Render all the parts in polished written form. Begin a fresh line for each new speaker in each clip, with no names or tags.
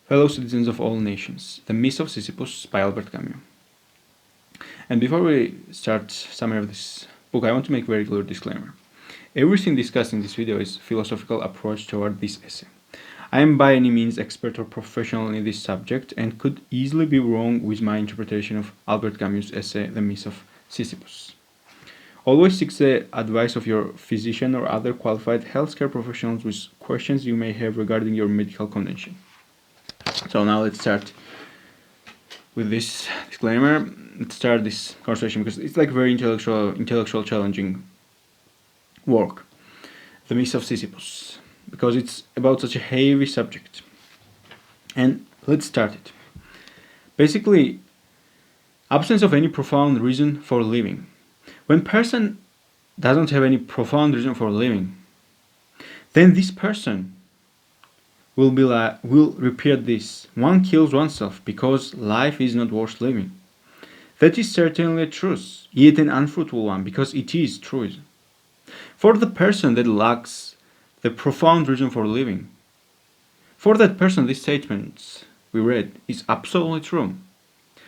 Fellow citizens of all nations, The Myth of Sisyphus by Albert Camus. And before we start summary of this book, I want to make a very clear disclaimer. Everything discussed in this video is philosophical approach toward this essay. I am by any means expert or professional in this subject and could easily be wrong with my interpretation of Albert Camus' essay, The Myth of Sisyphus. Always seek the advice of your physician or other qualified healthcare professionals with questions you may have regarding your medical condition. So now let's start with this disclaimer. Let's start this conversation because it's like very intellectual challenging work. The Myth of Sisyphus, because it's about such a heavy subject. And let's start it. Basically, absence of any profound reason for living. When person doesn't have any profound reason for living, then this person will repeat this. One kills oneself because life is not worth living. That is certainly a truth, yet an unfruitful one, because it is truth. For the person that lacks the profound reason for living, for that person this statement we read is absolutely true.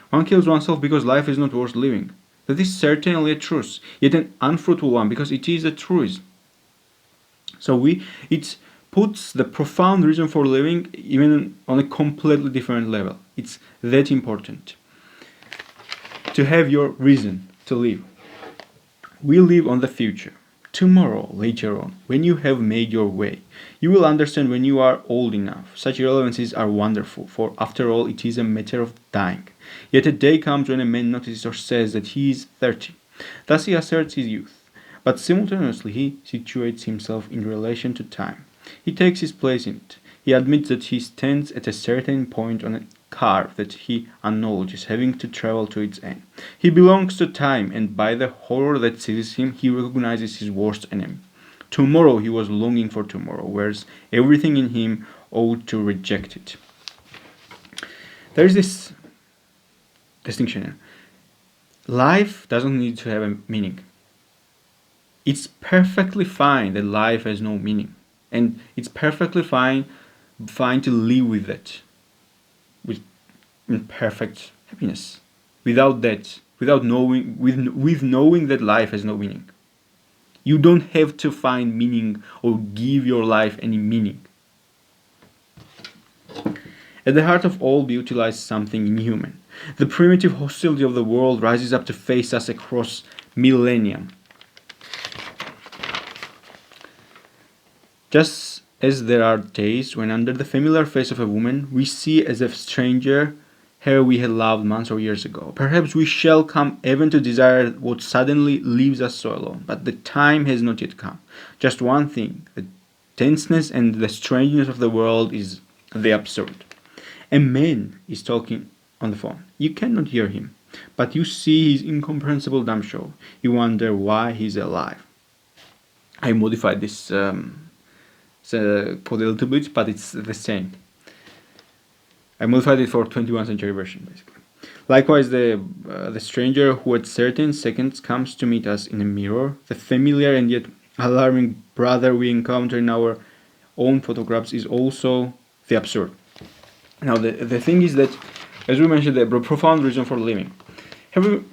One kills oneself because life is not worth living. That is certainly a truth, yet an unfruitful one, because it is a truth. So it puts the profound reason for living even on a completely different level. It's that important to have your reason to live. We live on the future. Tomorrow, later on, when you have made your way, you will understand when you are old enough. Such irrelevancies are wonderful, for after all it is a matter of dying. Yet a day comes when a man notices or says that he is 30. Thus he asserts his youth, but simultaneously he situates himself in relation to time. He takes his place in it. He admits that he stands at a certain point on a curve that he acknowledges having to travel to its end. He belongs to time, and by the horror that seizes him, he recognizes his worst enemy. Tomorrow he was longing for tomorrow, whereas everything in him ought to reject it. There is this distinction here. Life doesn't need to have a meaning. It's perfectly fine that life has no meaning. And it's perfectly fine to live with that, with perfect happiness. Without that, without knowing, with knowing that life has no meaning. You don't have to find meaning or give your life any meaning. At the heart of all beauty lies something inhuman. The primitive hostility of the world rises up to face us across millennia. Just as there are days when under the familiar face of a woman we see as a stranger her we had loved months or years ago. Perhaps we shall come even to desire what suddenly leaves us so alone, but the time has not yet come. Just one thing, the tenseness and the strangeness of the world is the absurd. A man is talking on the phone. You cannot hear him, but you see his incomprehensible dumb show. You wonder why he's alive. I modified this quote a little bit, but it's the same. I modified it for 21st century version, basically. Likewise, the stranger who at certain seconds comes to meet us in a mirror, the familiar and yet alarming brother we encounter in our own photographs, is also the absurd. Now, the thing is that, as we mentioned, the profound reason for living. Have you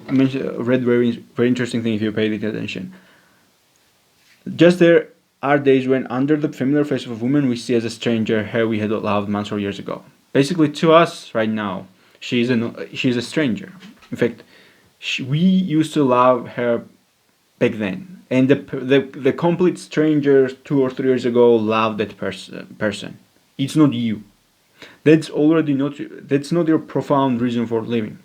read very interesting thing if you paid attention? Just there are days when under the familiar face of a woman we see as a stranger her we had loved months or years ago. Basically, to us right now, she is a stranger. In fact, we used to love her back then, and the complete stranger 2 or 3 years ago loved that person. It's not you. That's not your profound reason for living,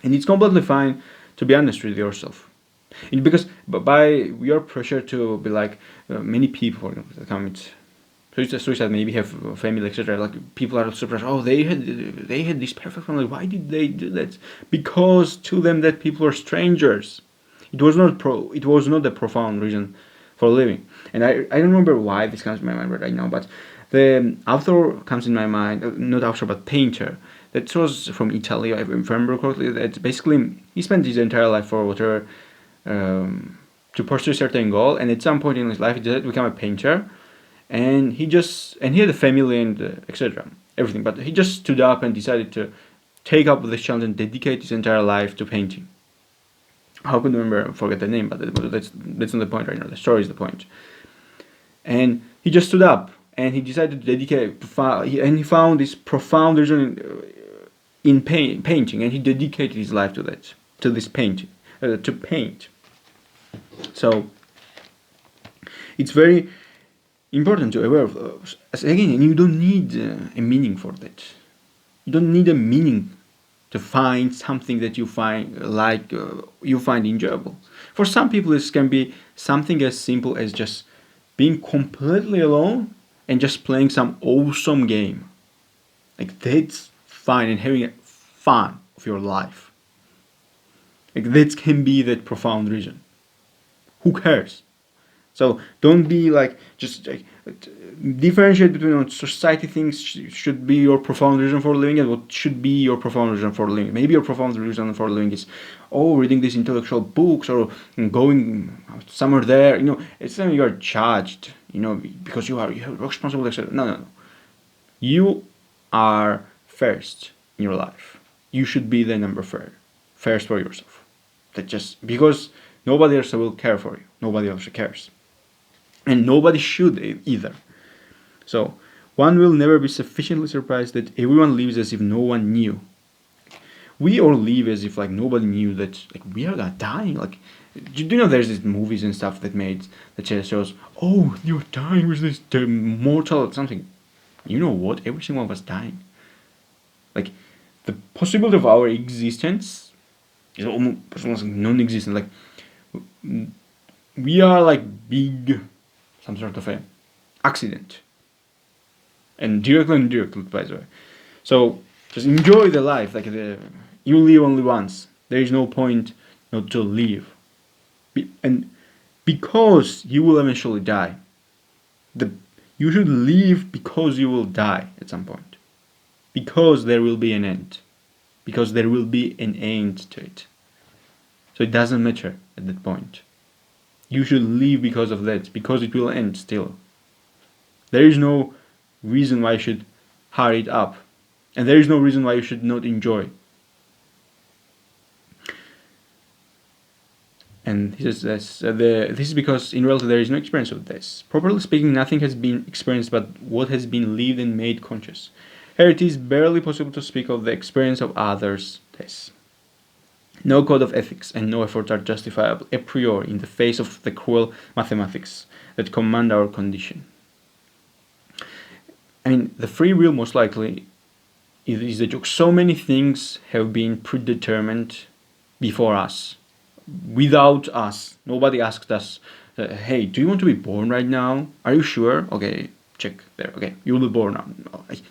and it's completely fine to be honest with yourself. Because by your pressure to be like many people, for example, that commit suicide, maybe have family, etc. Like people are surprised. Oh, they had this perfect family. Why did they do that? Because to them that people are strangers. It was not a profound reason for living. And I don't remember why this comes to my mind right now, but the author comes in my mind. Not author, but painter. That was from Italy, if I remember correctly. That basically he spent his entire life for whatever. To pursue a certain goal, and at some point in his life he decided to become a painter, and he had a family and etc. everything. But he just stood up and decided to take up this challenge and dedicate his entire life to painting. I couldn't remember, forget the name, but that's not the point right now. The story is the point. And he just stood up and he decided to dedicate, and he found this profound reason in painting, and he dedicated his life to that, to this painting, to paint. So it's very important to aware of. Again, you don't need a meaning for that. You don't need a meaning to find something that you find you find enjoyable. For some people, this can be something as simple as just being completely alone and just playing some awesome game. Like that's fine, and having fun of your life. Like that can be that profound reason. Who cares? So don't be like just differentiate between what society thinks should be your profound reason for living and what should be your profound reason for living. Maybe your profound reason for living is reading these intellectual books or going somewhere there. It's not you are judged. Because you have responsible, etc. No. You are first in your life. You should be the number first for yourself. That just because nobody else will care for you. Nobody else cares. And nobody should either. So, one will never be sufficiently surprised that everyone lives as if no one knew. We all live as if nobody knew that we are dying. There's these movies and stuff that shows, you're dying with this mortal something. You know what? Every single one of us dying. The possibility of our existence is almost non-existent. We are big, some sort of a accident. And directly and indirectly, by the way. So just enjoy the life. You live only once. There is no point not to live. And because you will eventually die, you should live because you will die at some point. Because there will be an end. Because there will be an end to it. So it doesn't matter at that point. You should live because of that, because it will end still. There is no reason why you should hurry it up. And there is no reason why you should not enjoy. And this is because in reality there is no experience of this. Properly speaking, nothing has been experienced but what has been lived and made conscious. Here it is barely possible to speak of the experience of others' this. No code of ethics and no efforts are justifiable a priori in the face of the cruel mathematics that command our condition. The free will most likely is the joke. So many things have been predetermined before us, without us. Nobody asked us, hey, do you want to be born right now? Are you sure? Okay, check there. Okay, you will be born now.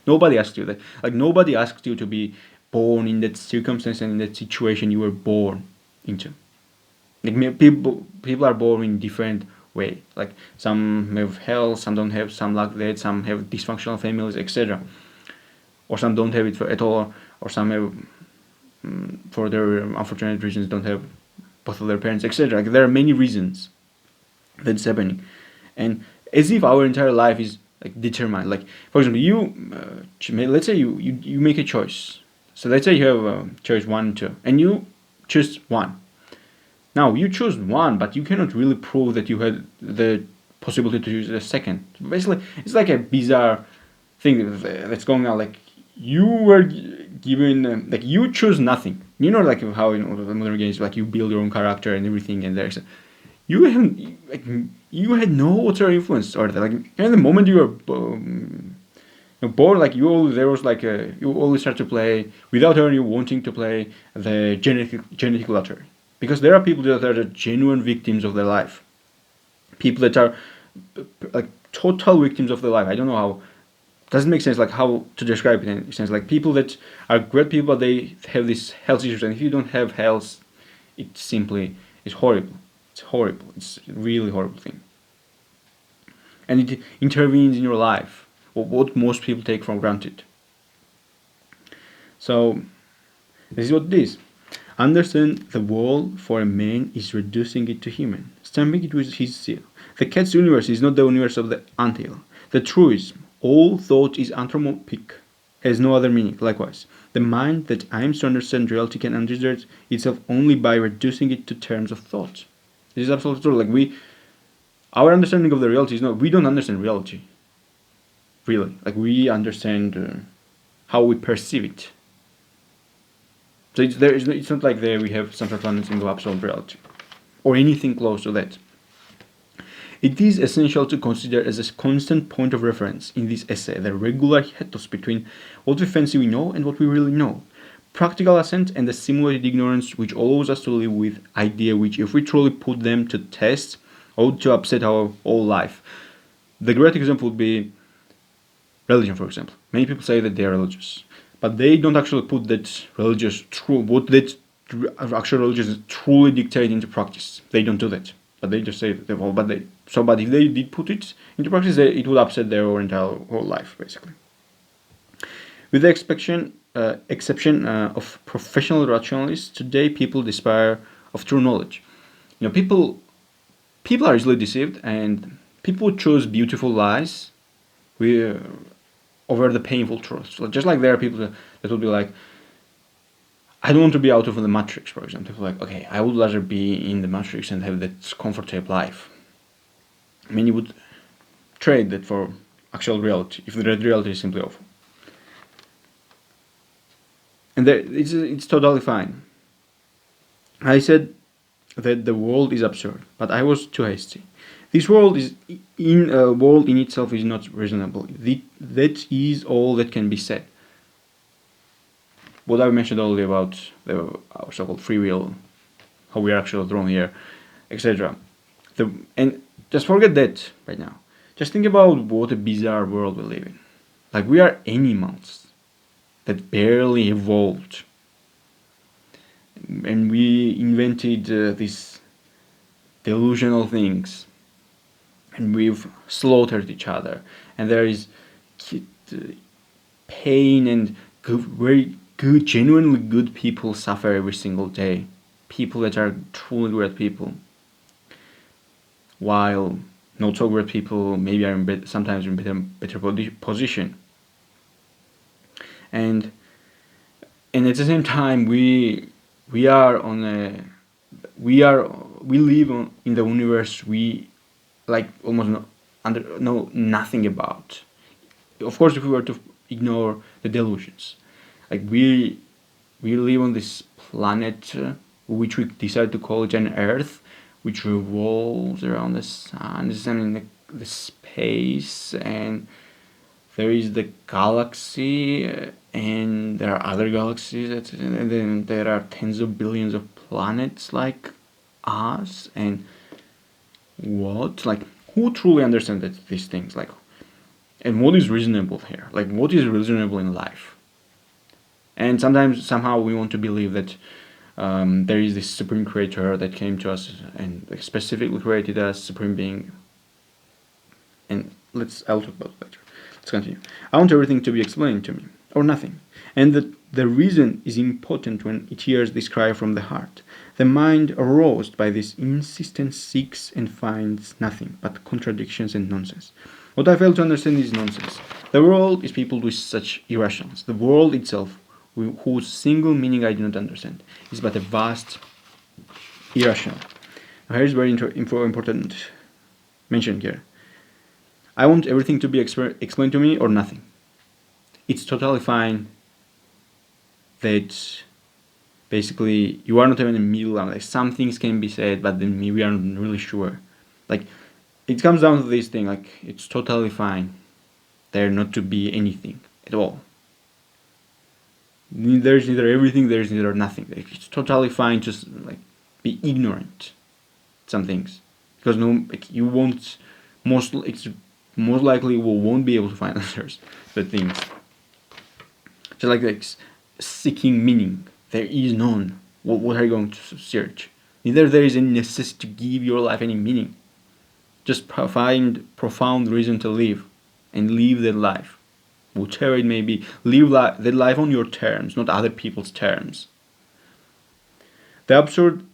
Nobody asked you that. Nobody asked you to be born in that circumstance and in that situation you were born into. People are born in different way. Some have health, some don't have, some lack that, some have dysfunctional families, etc. Or some don't have it at all, or some have, for their unfortunate reasons, don't have both of their parents, etc. There are many reasons that's happening, and as if our entire life is determined. For example, let's say you make a choice. So let's say you have choice 1 and 2, and you choose 1. Now you choose 1, but you cannot really prove that you had the possibility to choose the second. Basically, it's like a bizarre thing that's going on. You were given, you choose nothing. How in modern games, you build your own character and everything, and there's you had no whatsoever influence or that. And the moment you were born, you always start to play without you wanting to play the genetic lottery, because there are people that are the genuine victims of their life. People that are total victims of their life. I don't know how. Doesn't make sense how to describe it in a sense. People that are great people, they have these health issues, and if you don't have health, it simply is horrible. It's horrible. It's a really horrible thing. And it intervenes in your life, or what most people take for granted. So, this is what it is. Understand the wall for a man is reducing it to human, stamping it with his seal. The cat's universe is not the universe of the anthill. The truism, all thought is anthropomorphic, has no other meaning. Likewise, the mind that aims to understand reality can understand itself only by reducing it to terms of thought. This is absolutely true. Our understanding of the reality is not. We don't understand reality. Really, we understand how we perceive it. So it's not like there we have some sort of understanding of absolute reality, or anything close to that. It is essential to consider as a constant point of reference in this essay the regular ethos between what we fancy we know and what we really know, practical assent and the simulated ignorance which allows us to live with idea which, if we truly put them to test, ought to upset our whole life. The great example would be religion, for example. Many people say that they are religious, but they don't actually put that actual religion truly dictate into practice. They don't do that. But they just say that, but if they did put it into practice, it would upset their entire whole life, basically. With the exception of professional rationalists, today people despair of true knowledge. People are easily deceived, and people choose beautiful lies over the painful truths. So just like there are people that will be like, I don't want to be out of the matrix, for example. People are like, okay, I would rather be in the matrix and have that comfortable life. You would trade that for actual reality, if the reality is simply awful. And it's totally fine. I said that the world is absurd, but I was too hasty. This world in itself is not reasonable. That is all that can be said. What I mentioned earlier about our so-called free will, how we are actually thrown here, etc. And just forget that right now. Just think about what a bizarre world we live in. We are animals that barely evolved, and we invented these delusional things, and we've slaughtered each other, and there is pain, and very good, genuinely good people suffer every single day. People that are truly great people, while not so great people maybe are sometimes in better position. And at the same time, we live in the universe we almost know nothing about. Of course, if we were to ignore the delusions, we live on this planet which we decide to call it an Earth, which revolves around the sun. This is the space, and there is the galaxy, and there are other galaxies, and then there are tens of billions of planets like us. And who truly understands these things? And what is reasonable here? What is reasonable in life? And somehow we want to believe that there is this supreme creator that came to us and specifically created us, supreme being. And I'll talk about it later. Let's continue. I want everything to be explained to me, or nothing. And that the reason is impotent when it hears this cry from the heart. The mind, aroused by this insistence, seeks and finds nothing but contradictions and nonsense. What I fail to understand is nonsense. The world is peopled with such irrationals. The world itself, whose single meaning I do not understand, is but a vast irrational. Now here is very important mention here. I want everything to be explained to me or nothing. It's totally fine that basically you are not even in the middle. Some things can be said, but then we are not really sure. It comes down to this thing. It's totally fine there not to be anything at all. There's neither everything, there's neither nothing. It's totally fine to be ignorant some things, because you won't most likely won't be able to find answers to things. Just seeking meaning, there is none. What are you going to search? Neither there is any necessity to give your life any meaning. Just find profound reason to live, and live that life, whatever it may be. Live that life on your terms, not other people's terms. The absurd,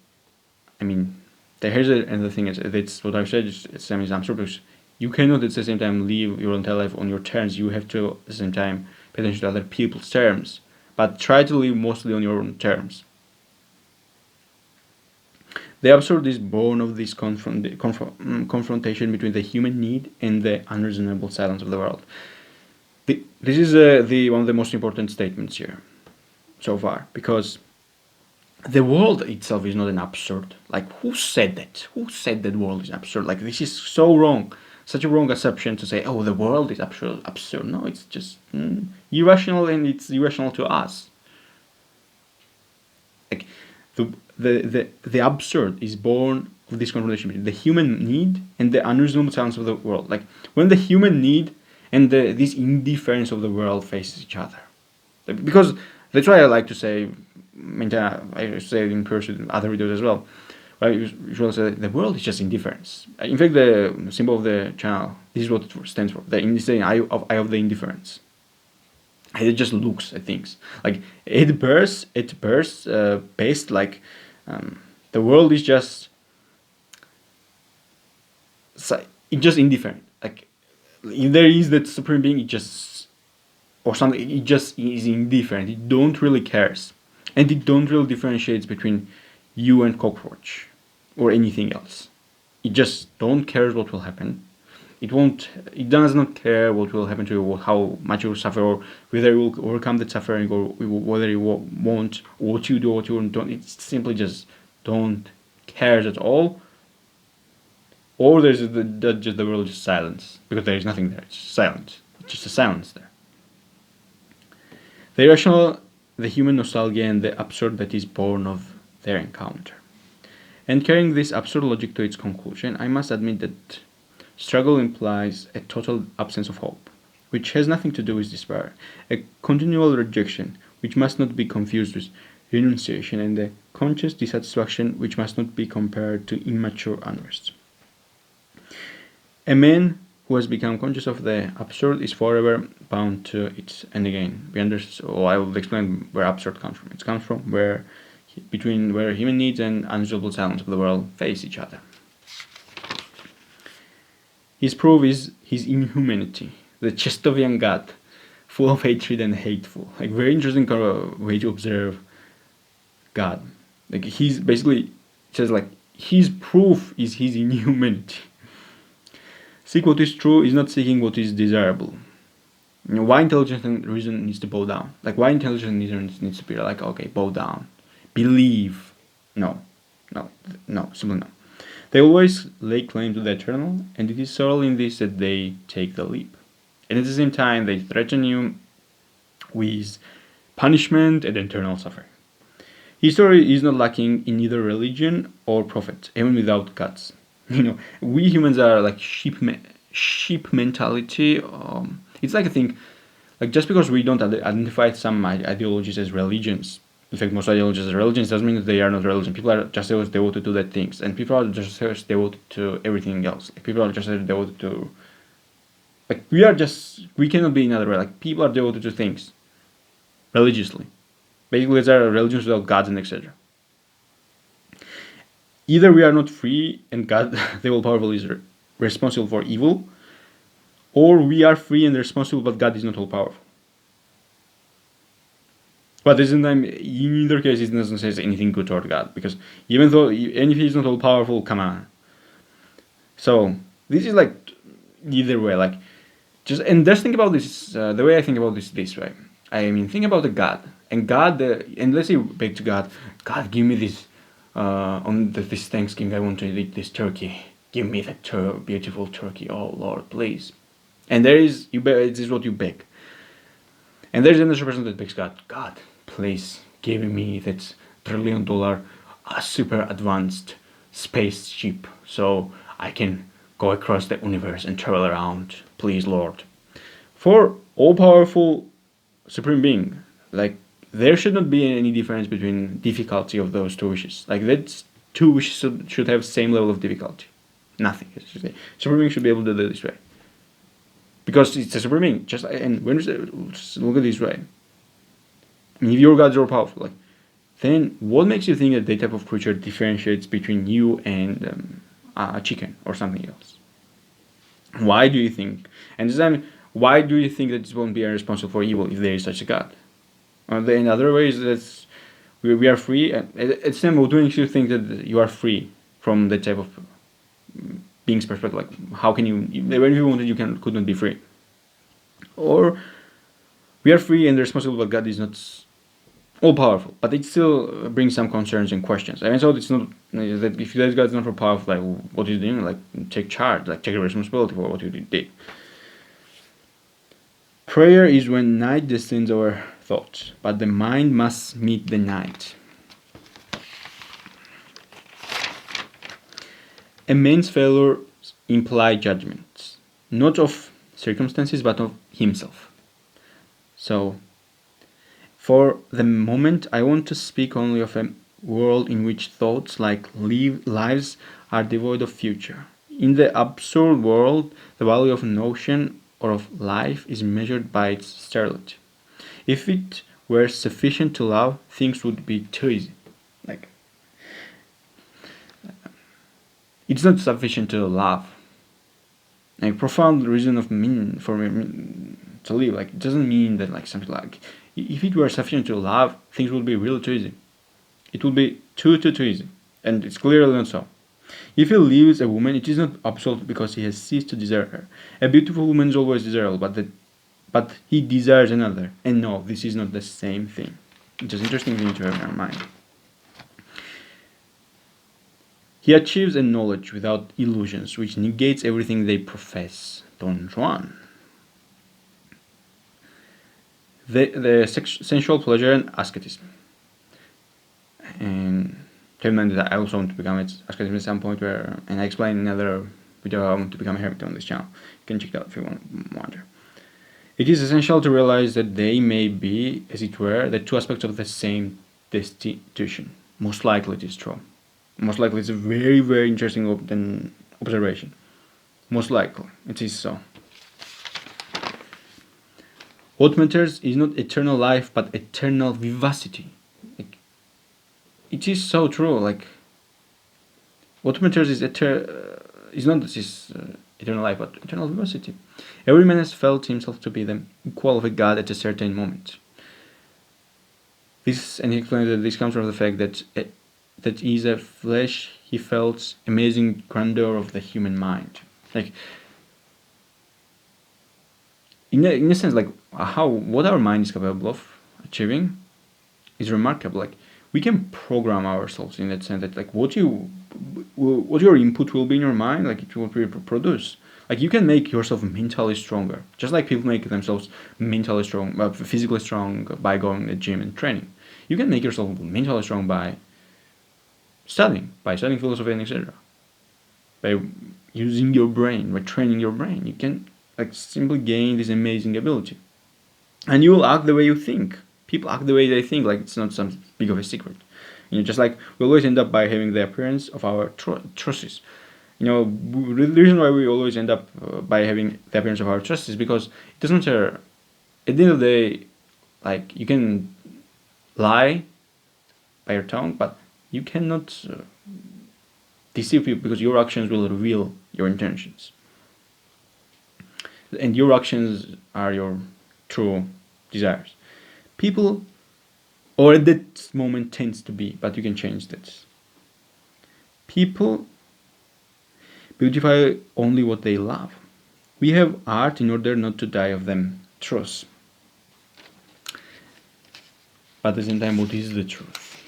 here's another thing. That's what I've said. It's absurd because you cannot at the same time live your entire life on your terms. You have to at the same time pay attention to other people's terms, but try to live mostly on your own terms. The absurd is born of this confrontation between the human need and the unreasonable silence of the world. This is one of the most important statements here so far, because the world itself is not an absurd. Like, who said that? Who said that the world is absurd? Like, this is so wrong. Such a wrong assumption to say, oh, the world is absurd. No, it's just irrational, and it's irrational to us. Like, the absurd is born of this confrontation between the human need and the unreasonable silence of the world. Like, when the human need and this indifference of the world faces each other. Because that's why I like to say, I say it in pursuit in other videos as well. I usually say the world is just indifference. In fact, the symbol of the channel, this is what it stands for. The eye of the indifference. It just looks at things. Like, it bursts based like the world is just it's just indifferent. Like, if there is that supreme being, it just or something, it just is indifferent. It don't really cares, and it don't really differentiates between you and cockroach or anything else. It just don't care what will happen. It does not care what will happen to you, how much you will suffer, or whether you will overcome the suffering, or whether you won't, what you do, what you don't. It simply just don't cares at all. Or there's just the world is silence, because there is nothing there. It's silent. It's just a silence there. The irrational, the human nostalgia, and the absurd that is born of their encounter. And carrying this absurd logic to its conclusion, I must admit that struggle implies a total absence of hope, which has nothing to do with despair, a continual rejection, which must not be confused with renunciation, and a conscious dissatisfaction, which must not be compared to immature unrest. A man who has become conscious of the absurd is forever bound to it. And again, I will explain where absurd comes from. It comes from where human needs and unreasonable silence of the world face each other. His proof is his inhumanity, the Chestovian God, full of hatred and hateful. Like, very interesting way to observe God. Like, he's basically says, like, his proof is his inhumanity. Seek what is true is not seeking what is desirable. Why intelligence and reason needs to bow down? Like, why intelligence and reason needs to be like, okay, bow down, believe? No, simply no. They always lay claim to the eternal, and it is solely in this that they take the leap. And at the same time, they threaten you with punishment and eternal suffering. History is not lacking in either religion or prophet, even without gods. We humans are like sheep mentality. It's like a thing, like, just because we don't identify some ideologies as religions. In fact, most ideologies as religions doesn't mean that they are not religion. People are just as devoted to that things, and people are just as devoted to everything else. Like, people are just as devoted to, like, we cannot be in another way. Like, people are devoted to things religiously. Basically, there are religions without gods and etc. Either we are not free and God, the all-powerful, is responsible for evil, or we are free and responsible, but God is not all-powerful. But in either case, it doesn't say anything good toward God, because even if He's not all-powerful, come on. So this is like either way, like, and just think about this. The way I think about this way. I mean, think about the God, and let's say you beg to God, God, give me this. On this Thanksgiving, I want to eat this turkey. Give me that beautiful turkey, oh Lord, please. And this is what you beg. And there's another person that begs God, God, please give me that $1 trillion super advanced spaceship so I can go across the universe and travel around. Please, Lord. For all-powerful supreme being, like, there should not be any difference between difficulty of those two wishes. Like, that two wishes should have same level of difficulty. Nothing. Supreme being should be able to do this way, because it's a supreme being. And when just look at this way. I mean, if your gods are powerful, like, then what makes you think that that type of creature differentiates between you and a chicken or something else? Why do you think? And this time, why do you think that it won't be responsible for evil if there is such a God? In other ways, we are free. It's simultaneously think that you are free from that type of being's perspective. Like, how can you, when you wanted, you could not be free? Or we are free and responsible, but God is not all powerful. But it still brings some concerns and questions. I mean, so it's not that if God is not all powerful, like what are you doing? Like, take charge, like take responsibility for what you did. Prayer is when night descends over thoughts, but the mind must meet the night. A man's failures imply judgments, not of circumstances, but of himself. So, for the moment, I want to speak only of a world in which thoughts like lives are devoid of future. In the absurd world, the value of a notion or of life is measured by its sterility. If it were sufficient to love, things would be too easy. Like, it's not sufficient to love. A profound reason of meaning for to live. Like, it doesn't mean that like something like, if it were sufficient to love, things would be really too easy. It would be too easy, and it's clearly not so. If he leaves a woman, it is not absolute because he has ceased to desire her. A beautiful woman is always desirable, but he desires another. And no, this is not the same thing. It's an interesting thing to have in our mind. He achieves a knowledge without illusions, which negates everything they profess. Don Juan. The sensual pleasure and asceticism. And keep in mind that I also want to become asceticism at some point, and I explain in another video how I want to become a hermit on this channel. You can check it out if you wonder. It is essential to realize that they may be, as it were, the two aspects of the same destitution. Most likely it is true. Most likely it's a very, very interesting observation. Most likely it is so. What matters is not eternal life, but eternal vivacity. Like, it is so true. Like, what matters is not this eternal life, but eternal vivacity. Every man has felt himself to be the equal of a god at a certain moment. And he explains that this comes from the fact that is a flesh he felt amazing grandeur of the human mind. Like, in a sense, like what our mind is capable of achieving is remarkable. Like, we can program ourselves in that sense that like what your input will be in your mind, like it will produce. Like, you can make yourself mentally stronger, just like people make themselves mentally strong, physically strong by going to the gym and training. You can make yourself mentally strong by studying philosophy and etc. By using your brain, by training your brain, you can like simply gain this amazing ability, and you will act the way you think. People act the way they think, like it's not some big of a secret. Just like we always end up by having the appearance of our choices. The reason why we always end up by having the appearance of our choices is because it doesn't matter. At the end of the day, like, you can lie by your tongue, but you cannot deceive people because your actions will reveal your intentions. And your actions are your true desires. People, or at that moment tends to be, but you can change that. People beautify only what they love. We have art in order not to die of them. Truth. But at the same time, what is the truth?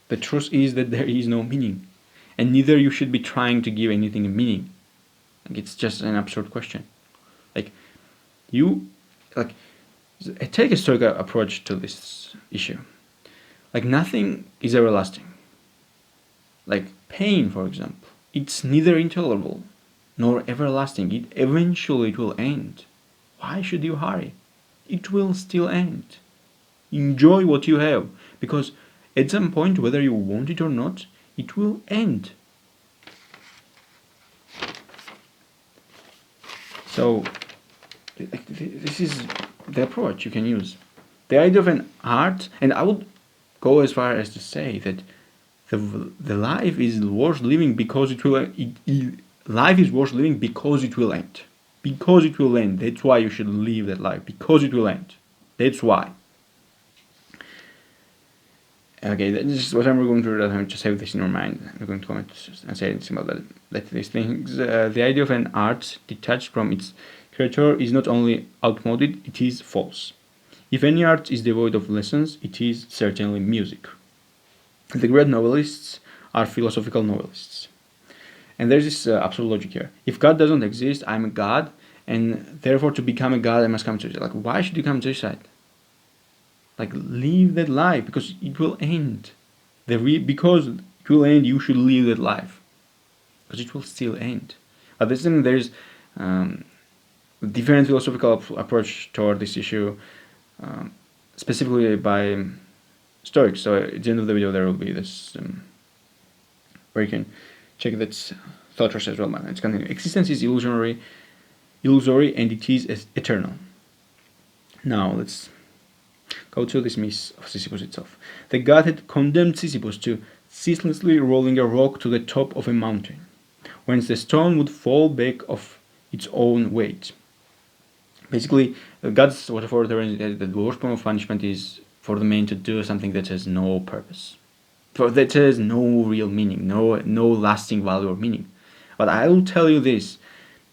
The truth is that there is no meaning, and neither you should be trying to give anything a meaning. Like, it's just an absurd question. Take a stoic approach to this issue. Like, nothing is everlasting. Like pain, for example, it's neither intolerable nor everlasting. It will end. Why should you hurry? It will still end. Enjoy what you have, because at some point, whether you want it or not, it will end. So, this is the approach you can use. The idea of an art, and I would go as far as to say that the life is worth living because it will. Life is worth living because it will end. because it will end. That's why you should live that life, because it will end. That's why. Okay, this is what I'm going to do. I'm just have this in your mind. I'm going to comment and say anything about that these things. The idea of an art detached from its creator is not only outmoded, it is false. If any art is devoid of lessons, it is certainly music. The great novelists are philosophical novelists. And there's this absolute logic here. If God doesn't exist, I'm a God, and therefore to become a God, I must come to suicide. Like, why should you come to suicide? Like, live that life, because it will end. Because it will end, you should live that life, because it will still end. But this time there's different philosophical approach toward this issue, specifically by Stoics. So at the end of the video there will be this where you can check that thought process as well. It's continuing. Existence is illusory, and it is eternal. Now let's go to this myth of Sisyphus itself. The god had condemned Sisyphus to ceaselessly rolling a rock to the top of a mountain, whence the stone would fall back of its own weight. Basically, the gods, whatever the worst form of punishment is for the man to do something that has no purpose, that has no real meaning, no lasting value or meaning. But I will tell you this,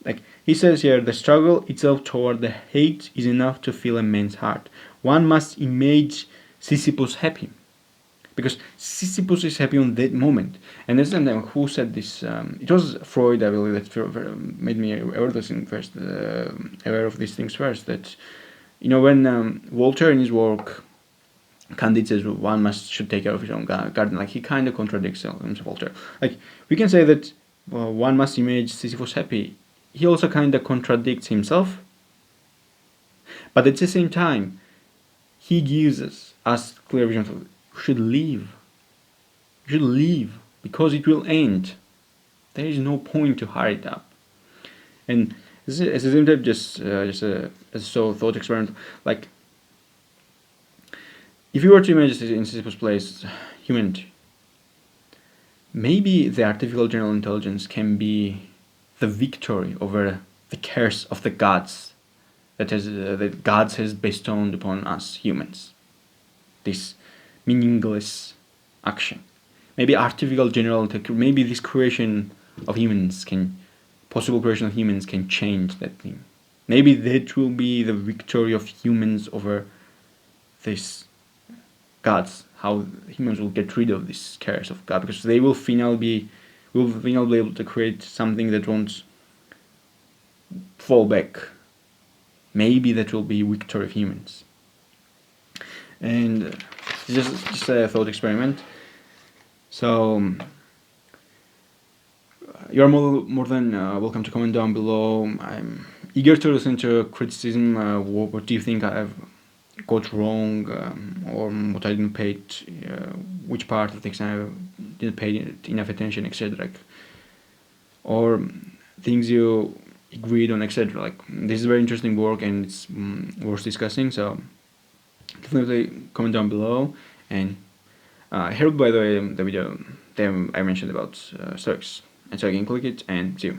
like he says here, the struggle itself toward the hate is enough to fill a man's heart. One must imagine Sisyphus happy, because Sisyphus is happy on that moment. And this is who said this. It was Freud, I believe, that made me aware of these things first. That when Voltaire in his work Candide says one should take care of his own garden. Like he kind of contradicts himself, Voltaire. Like we can say that one must imagine Sisyphus happy. He also kind of contradicts himself, but at the same time, he gives us clear vision of you should live. You should live because it will end. There is no point to hurry it up. And at the same time, just a thought experiment. Like if you were to imagine in Sisyphus' place humanity, maybe the artificial general intelligence can be the victory over the curse of the gods that gods has bestowed upon us humans. This meaningless action. Maybe artificial general, maybe this possible creation of humans can change that thing. Maybe that will be the victory of humans over this gods. How humans will get rid of this curse of God, because they will finally be able to create something that won't fall back. Maybe that will be victory of humans. And just a thought experiment. So you're more than welcome to comment down below. I'm eager to listen to criticism. What do you think I've got wrong, or what I didn't pay which part of things I didn't pay enough attention, etc. Or things you agreed on, etc. Like this is very interesting work and it's worth discussing. So definitely comment down below. And here, by the way, the video I mentioned about Stoics, and so you can click it and see you.